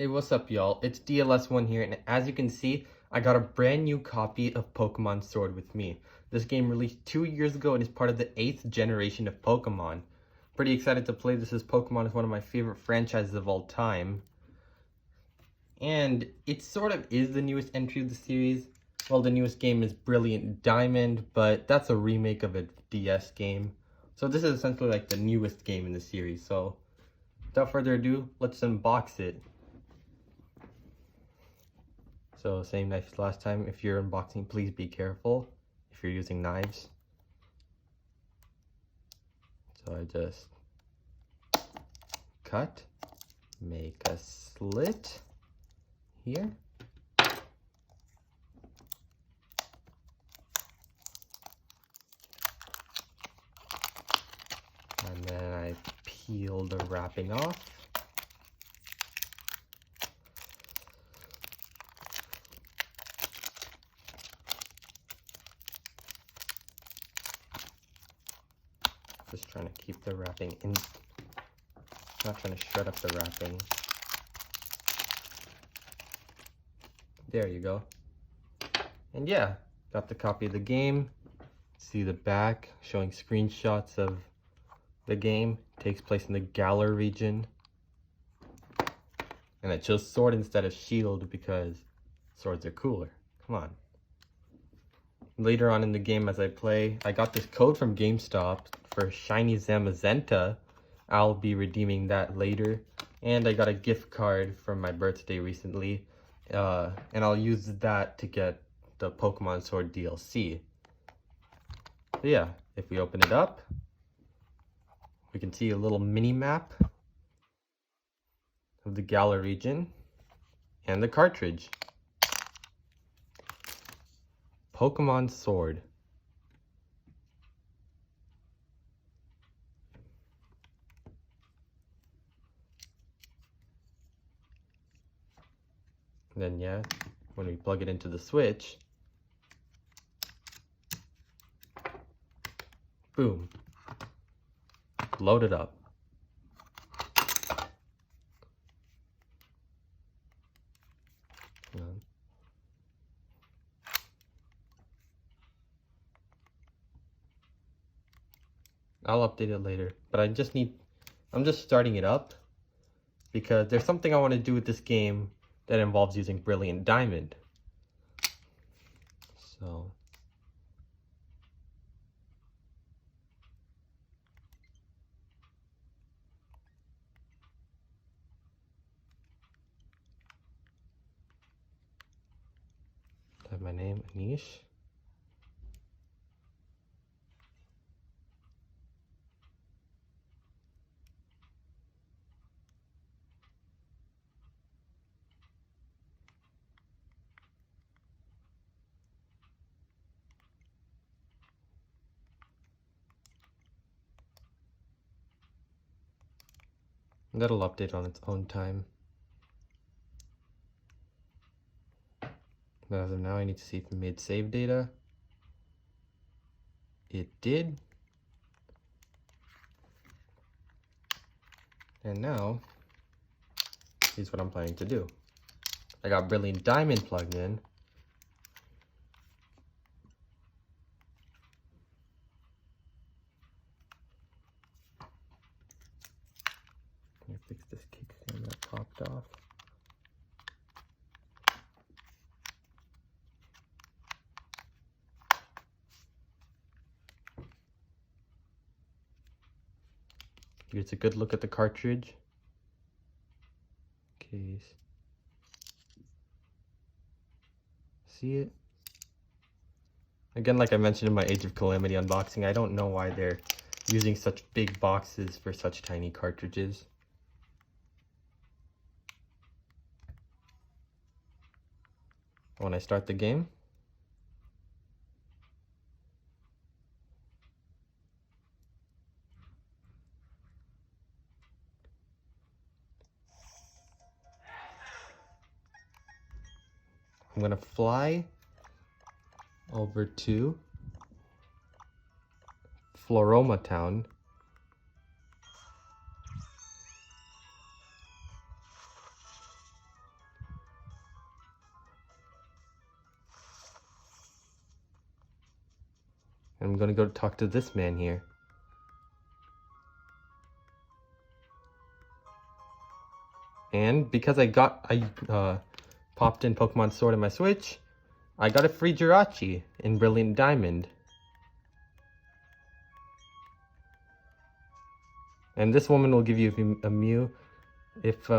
Hey, what's up, y'all? It's DLS1 here, and as you can see, I got a brand new copy of Pokemon Sword with me. This game released 2 years ago and is part of the 8th generation of Pokemon. Pretty excited to play this, as Pokemon is one of my favorite franchises of all time. And it sort of is the newest entry of the series. Well, the newest game is Brilliant Diamond, but that's a remake of a DS game. So this is essentially like the newest game in the series. So without further ado, let's unbox it. So same knife as last time. If you're unboxing, please be careful if you're using knives. So I just cut, make a slit here. And then I peel the wrapping off. Just trying to keep the wrapping in, not trying to shred up the wrapping. There you go. And yeah, got the copy of the game. See the back showing screenshots of the game. Takes place in the Galar region. And it shows sword instead of shield because swords are cooler. Come on. Later on in the game as I play, I got this code from GameStop for Shiny Zamazenta. I'll be redeeming that later. And I got a gift card from my birthday recently. And I'll use that to get the Pokemon Sword DLC. So yeah, if we open it up, we can see a little mini map of the Galar region and the cartridge. Pokemon Sword. And then yeah, when we plug it into the Switch, boom, load it up. I'll update it later, but I'm just starting it up because there's something I want to do with this game that involves using Brilliant Diamond. So type my name, Anish. That'll update on its own time. But as of now, I need to see if it made save data. It did. And now, here's what I'm planning to do. I got Brilliant Diamond plugged in. Let me fix this kickstand that popped off. Here's a good look at the cartridge. Case. See it? Again, like I mentioned in my Age of Calamity unboxing, I don't know why they're using such big boxes for such tiny cartridges. When I start the game, I'm gonna fly over to Floroma Town. I'm gonna go talk to this man here. And because I popped in Pokemon Sword in my Switch, I got a free Jirachi in Brilliant Diamond. And this woman will give you a Mew if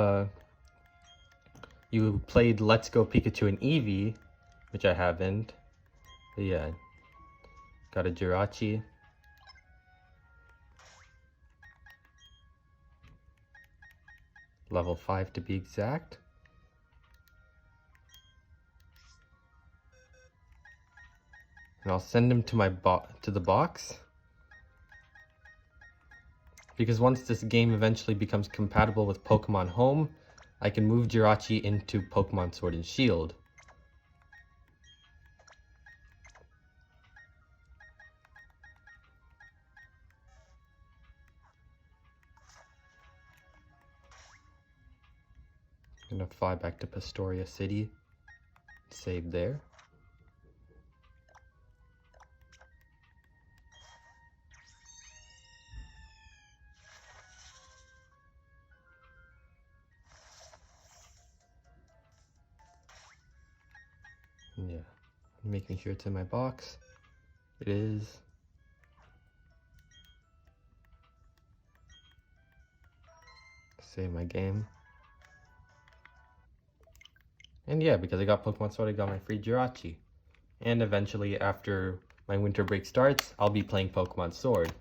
you played Let's Go Pikachu and Eevee, which I haven't. But yeah, got a Jirachi. Level 5 to be exact. And I'll send him to the box. Because once this game eventually becomes compatible with Pokemon Home, I can move Jirachi into Pokemon Sword and Shield. I'm gonna fly back to Pastoria City, save there. Yeah, making sure it's in my box. It is. Save my game. And yeah, because I got Pokemon Sword, I got my free Jirachi. And eventually, after my winter break starts, I'll be playing Pokemon Sword.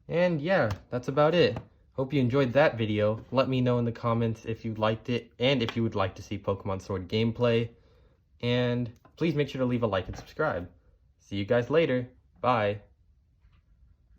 And yeah, that's about it. Hope you enjoyed that video. Let me know in the comments if you liked it and if you would like to see Pokemon Sword gameplay. And please make sure to leave a like and subscribe. See you guys later. Bye.